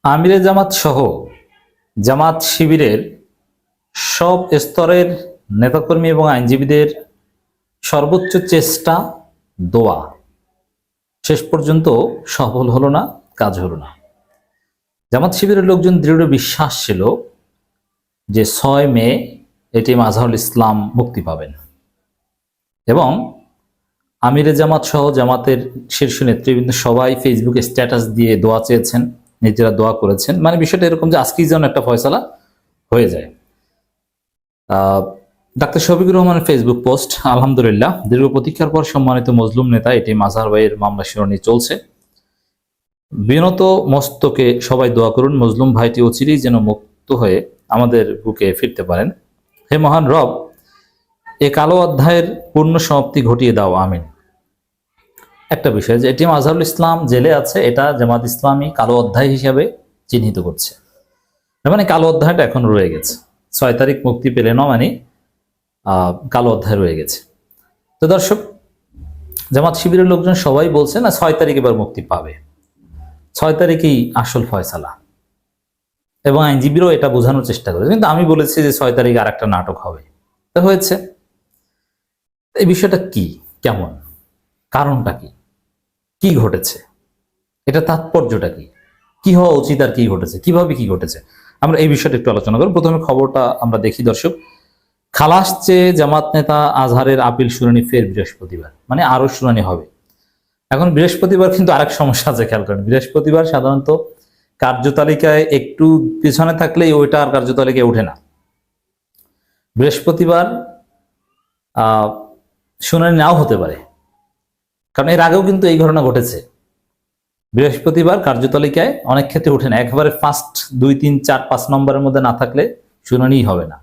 আমিরে জামাত সহ জামাত শিবিরের সব স্তরের নেতাকর্মী এবং আইনজীবীদের সর্বোচ্চ চেষ্টা, দোয়া শেষ পর্যন্ত সফল হলো না, কাজ হলো না। জামাত শিবিরের লোকজন দৃঢ় বিশ্বাস ছিল যে 6 মে এটিএম আজহারুল ইসলাম মুক্তি পাবেন এবং আমিরে জামাত সহ জামাতের শীর্ষ নেতৃবৃন্দ সবাই ফেসবুকে স্ট্যাটাস দিয়ে দোয়া চেয়েছেন, নিজেরা দোয়া করেছেন। মানে বিষয়টা এরকম যে আজকেই যেন একটা ফয়সালা হয়ে যায়। ডাক্তার শফিকুর রহমানের ফেসবুক পোস্ট, আলহামদুলিল্লাহ দীর্ঘ প্রতীক্ষার পর সম্মানিত মজলুম নেতা এটিএম আজহার ভাইয়ের মামলা শুনানি চলছে। বিনত মস্তকে সবাই দোয়া করুন, মজলুম ভাইটি অচিরেই যেন মুক্ত হয়ে আমাদের বুকে ফিরতে পারেন। হে মহান রব, এ কালো অধ্যায়ের পূর্ণ সমাপ্তি ঘটিয়ে দাও, আমিন। একটা বিষয় যে এটিএম আজহারুল ইসলাম জেলে আছে, এটা জামাত ইসলামী কালো অধ্যায় হিসাবে চিহ্নিত করছে। মানে কালো অধ্যায়টা এখন রয়ে গেছে, 6 তারিখ মুক্তি পেলে না মানে কালো অধ্যায় রয়ে গেছে। তো দর্শক, জামাত শিবিরের লোকজন সবাই বলছে না 6 তারিখ এবার মুক্তি পাবে, 6 তারিখেই আসল ফয়সালা, এবং আইনজীবীরাও এটা বোঝানোর চেষ্টা করেছে। কিন্তু আমি বলেছি যে 6 তারিখ আর একটা নাটক হবে, তা হয়েছে। এই বিষয়টা কি, কেমন, কারণটা কি, কি ঘটেছে, এটা তাৎপর্যটা কি, কি হওয়া উচিত আর কি ঘটেছে, কিভাবে কি ঘটেছে, আমরা এই বিষয়টা একটু আলোচনা করব। প্রথমে খবরটা আমরা দেখি দর্শক। খালাস চেয়ে জামাত নেতা আজহারের আপিল শুনানি ফের বৃহস্পতিবার, মানে আরো শুনানি হবে। এখন বৃহস্পতিবার কিন্তু আরেক সমস্যা আছে, খেয়াল করেন। বৃহস্পতিবার সাধারণত কার্যতালিকায় একটু পিছনে থাকলেই ওইটা আর কার্যতালিকায় ওঠে না। বৃহস্পতিবার শুনানি নাও হতে পারে, কারণ এর আগেও কিন্তু এই ঘটনা ঘটেছে। বৃহস্পতিবার কার্যতালিকায় অনেক ক্ষেত্রে ওঠে না, একেবারে ফার্স্ট 2, 3, 4, 5 নম্বরের মধ্যে না থাকলে শুনানিই হবে না।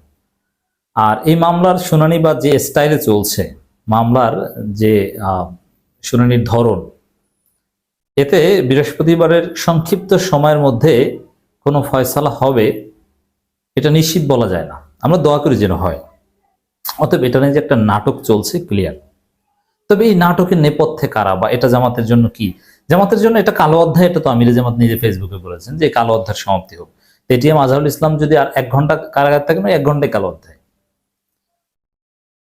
আর এই মামলার শুনানি বা যে স্টাইলে চলছে, মামলার যে শুনানির ধরন, এতে বৃহস্পতিবারের সংক্ষিপ্ত সময়ের মধ্যে কোনো ফয়সালা হবে এটা নিশ্চিত বলা যায় না। আমরা দোয়া করি যেন হয়। অতএব এটা নিয়ে যে একটা নাটক চলছে, ক্লিয়ার। তবে এই নাটকের নেপথ্যে কারা, বা এটা জামাতের জন্য কি? জামাতের জন্য এটা কালো অধ্যায়, এটা তো আমিরে জামাত নিজে ফেসবুকে বলেছেন যে কালো অধ্যায়ের সমাপ্তি হোক। এটিএম আজহারুল ইসলাম যদি আর 1 ঘন্টা কারাগার থাকে, না 1 ঘন্টায় কালো অধ্যায়।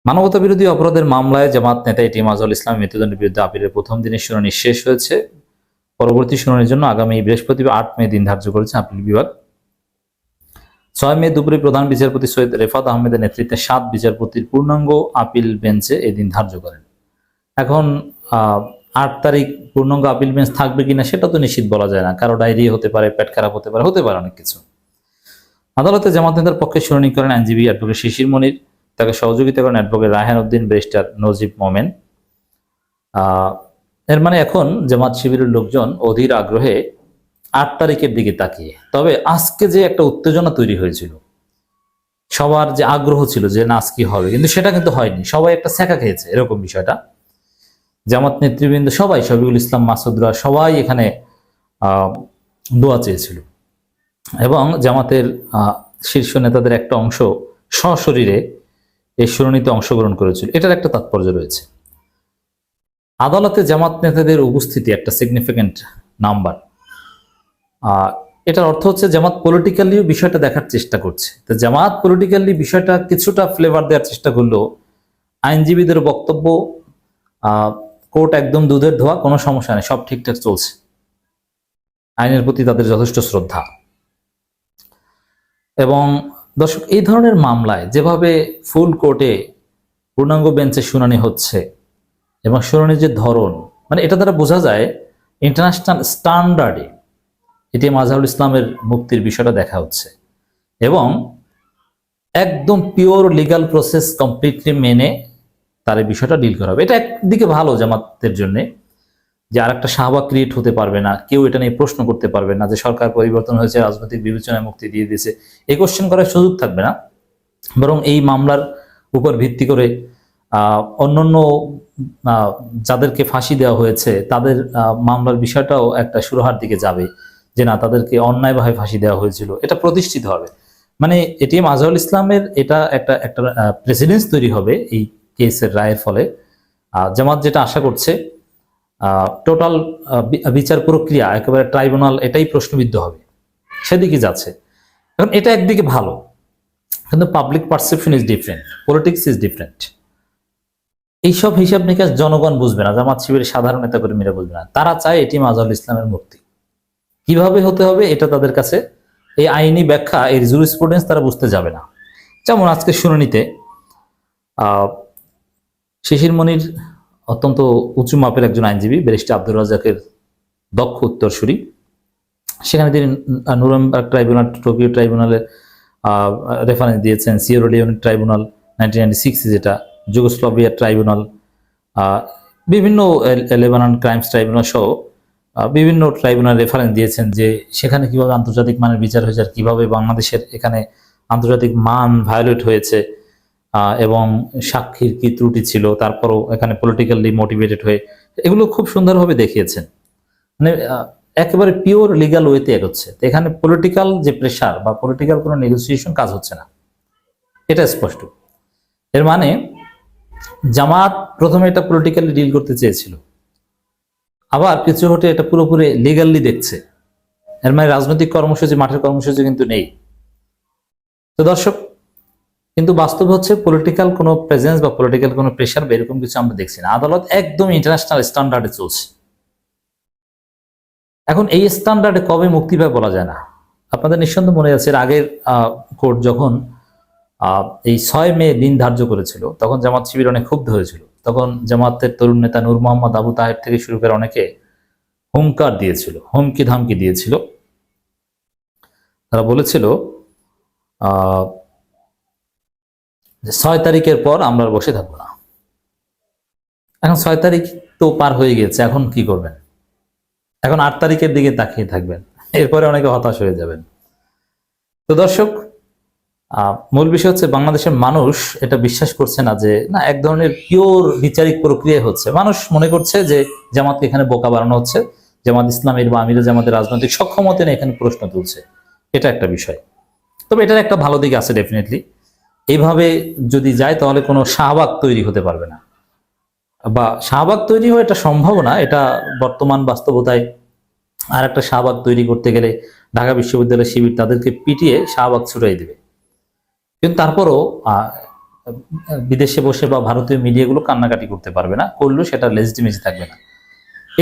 মানবতা বিরোধী অপরাধের মামলায় জামাত নেতা এটিএম আজহারুল ইসলাম মৃত্যুদণ্ডের বিরুদ্ধে আপিলের প্রথম দিনের শুনানি শেষ হয়েছে। পরবর্তী শুনানির জন্য আগামী বৃহস্পতিবার 8 মে দিন ধার্য করেছে আপিল বিভাগ। 6 মে দুপুরে প্রধান বিচারপতি সৈয়দ রেফাত আহমেদের নেতৃত্বে 7 বিচারপতির পূর্ণাঙ্গ আপিল বেঞ্চে এই দিন ধার্য করেন। এখন 8 তারিখ পূর্ণাঙ্গ আপিল বেঞ্চ থাকবে কিনা সেটা তো নিশ্চিত বলা যায় না, কারো ডায়রিয়া হতে পারে, পেট খারাপ হতে পারে, অনেক কিছু। আদালতে জামাত নেতার পক্ষে শুনানি করেন আইনজীবী অ্যাডভোকেট শিশির মনির, তাকে সহযোগিতা করেন অ্যাডভোকেট রায়হান উদ্দিন, ব্যারিস্টার নজিব মোমেন। এর মানে এখন জামাত শিবিরের লোকজন অধীর আগ্রহে 8 তারিখের দিকে তাকিয়ে। তবে আজকে যে একটা উত্তেজনা তৈরি হয়েছিল, সবার যে আগ্রহ ছিল যে না আজকে হবে, কিন্তু সেটা কিন্তু হয়নি। সবাই একটা ছ্যাঁকা খেয়েছে, এরকম বিষয়টা। জামাত নেতৃবৃন্দ সবাই, শফিকুল ইসলাম মাসুদরা সবাই এখানে দোয়া চেয়েছিল, এবং জামাতের শীর্ষ নেতাদের একটা অংশ সশরীরে এই শুনানিতে অংশগ্রহণ করেছিল। এটার একটা তাৎপর্য রয়েছে। আদালতে জামাত নেতাদের উপস্থিতি একটা সিগনিফিক্যান্ট নাম্বার। এটার অর্থ হচ্ছে জামাত পলিটিক্যালি বিষয়টা দেখার চেষ্টা করছে। তো জামাত পলিটিক্যালি বিষয়টা কিছুটা ফ্লেভার দেওয়ার চেষ্টা করলেও আইনজীবীদের বক্তব্য, কোর্ট একদম দুধের ধোয়া, কোনো সমস্যা নেই, সব ঠিকঠাক চলছে, আইনের প্রতি তাদের যথেষ্ট শ্রদ্ধা। এবং দর্শক, এই ধরনের মামলায় যেভাবে ফুল কোর্টে পূর্ণাঙ্গ বেঞ্চে শুনানি হচ্ছে এবং শুনানির যে ধরন, মানে এটা দ্বারা বোঝা যায় ইন্টারন্যাশনাল স্ট্যান্ডার্ডে এটিএম আজহারুল ইসলামের মুক্তির বিষয়টা দেখা হচ্ছে, এবং একদম পিওর লিগাল প্রসেস কমপ্লিটলি মেনে তার এই বিষয়টা ডিল করা হবে। এটা একদিকে ভালো জামাতের জন্য, যে আর একটা শাহবাগ ক্রিয়েট হতে পারবে না, কেউ এটা নিয়ে প্রশ্ন করতে পারবে না যে সরকার পরিবর্তন হয়েছে, রাজনৈতিক বিবেচনায় মুক্তি দিয়ে দিয়েছে, এই কোশ্চেন করার সুযোগ থাকবে না। বরং এই মামলার উপর ভিত্তি করে অন্যান্য যাদেরকে ফাঁসি দেওয়া হয়েছে তাদের মামলার বিষয়টাও একটা সুরাহার দিকে যাবে, যে না তাদেরকে অন্যায়ভাবে ফাঁসি দেওয়া হয়েছিল, এটা প্রতিষ্ঠিত হবে। মানে এটিএম আজহারুল ইসলামের এটা একটা প্রেসিডেন্স তৈরি হবে এই কেসের রায়ের ফলে। জামাত যেটা আশা করছে, টোটাল বিচার প্রক্রিয়া একেবারে ট্রাইব্যুনাল এটাই প্রশ্নবিদ্ধ হবে। সেদিকে যাচ্ছে। এখন এটা একদিকে ভালো, কিন্তু public perception is different, politics is different. এইসব হিসাব নিকাশ জনগণ বুঝবে না, জামাত শিবিরের সাধারণ নেতা কর্মীরা বুঝবে না। তারা চায় এটি আজহারুল ইসলামের মুক্তি। কিভাবে হতে হবে এটা তাদের কাছে এই আইনি ব্যাখ্যা, এই জুরিসপ্রুডেন্স তারা বুঝতে যাবে না। যেমন আজকে শুনানিতে শিশির মনির অত্যন্ত উঁচু মাপের একজন আইনজীবী, ব্যারিস্টার আব্দুর রাজ্জাকের দক্ষ উত্তরসূরি, সেখানে তিনি নুরেমবার্গ ট্রাইব্যুনাল, টোকিও ট্রাইব্যুনালের রেফারেন্স দিয়েছেন, সিয়েরা লিওন ট্রাইব্যুনাল 1996 যেটা, যুগোস্লাভিয়া ট্রাইব্যুনাল, বিভিন্ন লেবানন ক্রাইমস ট্রাইব্যুনাল সহ বিভিন্ন ট্রাইব্যুনাল রেফারেন্স দিয়েছেন যে সেখানে কিভাবে আন্তর্জাতিক মানের বিচার হয়েছে, আর কিভাবে বাংলাদেশের এখানে আন্তর্জাতিক মান ভায়োলেট হয়েছে, এবং সাক্ষীর কি ত্রুটি ছিল, তারপরও এখানে পলিটিক্যালি মোটিভেটেড হয়ে, এগুলো খুব সুন্দরভাবে দেখিয়েছেন। মানে একেবারে পিওর লিগাল ওয়েতে এগোচ্ছে। এখানে পলিটিক্যাল যে প্রেশার বা পলিটিক্যাল কোনো নেগোসিয়েশন কাজ হচ্ছে না, এটা স্পষ্ট। এর মানে জামাত প্রথমে এটা পলিটিক্যালি ডিল করতে চেয়েছিল, আবার কিছু হটে এটা পুরোপুরি লিগালি দেখছে। এর মানে রাজনৈতিক কর্মসূচি, মাঠের কর্মসূচি কিন্তু নেই। তো দর্শক, কিন্তু বাস্তব হচ্ছে পলিটিক্যাল কোনো প্রেজেন্স বা পলিটিক্যাল কোনো প্রেশার বা এরকম কিছু আমরা দেখছি না। আদালত একদম ইন্টারন্যাশনাল স্ট্যান্ডার্ডে চলছে। এখন এই স্ট্যান্ডার্ডে কবে মুক্তি পায় বলা যায় না। আপনাদের নিঃসন্দেহে মনে আছে, এর আগের কোর্ট যখন এই 6 মে দিন ধার্য করেছিল, তখন জামাত শিবির অনেক ক্ষুব্ধ হয়েছিল। তখন জামাতের তরুণ নেতা নূর মোহাম্মদ আবু তাহের থেকে শুরু করে অনেকে হুঙ্কার দিয়েছিল, হুমকি ধামকি দিয়েছিল। তারা বলেছিল 6 তারিখের পর আমরা বসে থাকবো না। এখন 6 তারিখ তো পার হয়ে গেছে, এখন কি করবেন? এখন 8 তারিখের দিকে তাকিয়ে থাকবেন, এরপরে অনেকে হতাশ হয়ে যাবেন। তো দর্শক, মূল বিষয় হচ্ছে বাংলাদেশের মানুষ এটা বিশ্বাস করছে না যে না, এক ধরনের পিওর বিচারিক প্রক্রিয়া হচ্ছে। মানুষ মনে করছে যে জামাতকে এখানে বোকা বানানো হচ্ছে, জামাত ইসলামের বা আমিরে জামাতের রাজনৈতিক সক্ষমতা নিয়ে এখানে প্রশ্ন তুলছে। এটা একটা বিষয়। তবে এটার একটা ভালো দিক আছে ডেফিনেটলি। এইভাবে যদি যায় তাহলে কোনো শাহবাগ তৈরি হতে পারবে না, বা শাহবাগ তৈরি হওয়া এটা সম্ভব না। এটা বর্তমান বাস্তবতায় আর একটা শাহবাগ তৈরি করতে গেলে ঢাকা বিশ্ববিদ্যালয় শিবির তাদেরকে পিটিয়ে শাহবাগ ছুটাই দেবে। কিন্তু তারপরও বিদেশে বসে বা ভারতীয় মিডিয়াগুলো কান্নাকাটি করতে পারবে না, করলেও সেটা লেজিটিমেসি থাকবে না।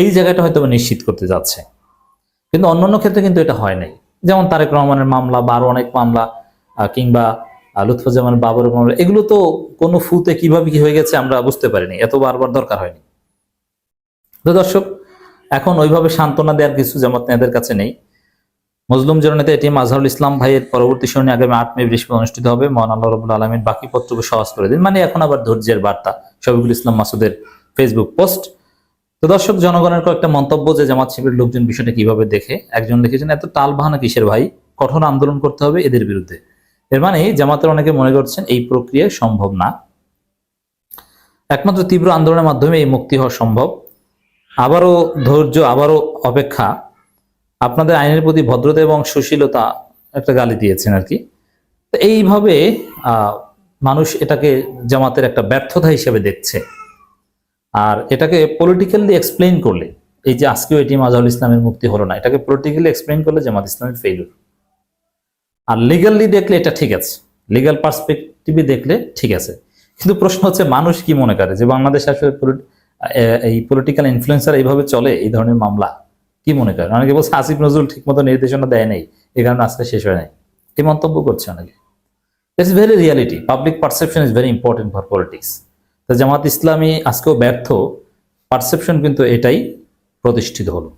এই জায়গাটা হয়তো নিশ্চিত করতে যাচ্ছে। কিন্তু অন্যান্য ক্ষেত্রে কিন্তু এটা হয় নাই। যেমন তারেক রহমানের মামলা বা আরো অনেক মামলা, কিংবা লুৎফুজ্জামান বাবরের মামলা, এগুলো তো কোনো ফুতে কিভাবে কি হয়ে গেছে আমরা বুঝতে পারিনি, এত বারবার দরকার হয়নি। তো দর্শক, এখন ওইভাবে সান্ত্বনা দেওয়ার কিছু জামাত নেতাদের কাছে নেই। মজলুম জননেতা এটিএম আজহারুল ইসলাম ভাইয়ের পরবর্তী শুনানি আগামী 8 মে বৃহস্পতিবার অনুষ্ঠিত হবে। মহান আল্লাহ রাব্বুল আলামিন বাকি পত্রকে সহজ করে দিন। মানে এখন আবার ধৈর্যের বার্তা, শফিকুল ইসলাম মাসুদের ফেসবুক পোস্ট। তো দর্শক, জনগণের কয়েকটা মন্তব্য যে জামাত শিবিরের লোকজন বিষয়টা কিভাবে দেখে। একজন লিখেছেন, এত টাল বাহানা কিসের ভাই, কঠোর আন্দোলন করতে হবে এদের বিরুদ্ধে। এর মানে জামাতের অনেকে মনে করছেন এই প্রক্রিয়া সম্ভব না, একমাত্র তীব্র আন্দোলনের মাধ্যমে এই মুক্তি হওয়া সম্ভব। আবারও ধৈর্য, আবারও অপেক্ষা। আপনাদের আইনের প্রতি ভদ্রতা এবং সুশীলতা একটা গালি দিয়েছেন আর কি। তো এইভাবে মানুষ এটাকে জামাতের একটা ব্যর্থতা হিসেবে দেখছে। আর এটাকে পলিটিক্যালি এক্সপ্লেইন করলে, এই যে আজকেও এটিএম আজহারুল ইসলামের মুক্তি হলো না, এটাকে পলিটিক্যালি এক্সপ্লেইন করলে জামাত ইসলামের ফেইলিউর। আর লিগালি দেখলে এটা ঠিক আছে, লিগাল পার্সপেক্টিভে দেখলে ঠিক আছে। কিন্তু প্রশ্ন হচ্ছে মানুষ কি মনে করে যে বাংলাদেশ আসলে এই পলিটিক্যাল ইনফ্লুয়েন্সার এইভাবে চলে, এই ধরনের মামলা কি মনে করেন? অনেকে বলছে আসিফ নজরুল ঠিক মতো নির্দেশনা দেয় নাই, এই কারণে আজকে শেষ হয় নাই, এই মন্তব্য করছে অনেকে। It's very reality. Public perception is very important for politics. তো জামাত ইসলামী আজকেও ব্যর্থ, পারসেপশন কিন্তু এটাই প্রতিষ্ঠিত হলো।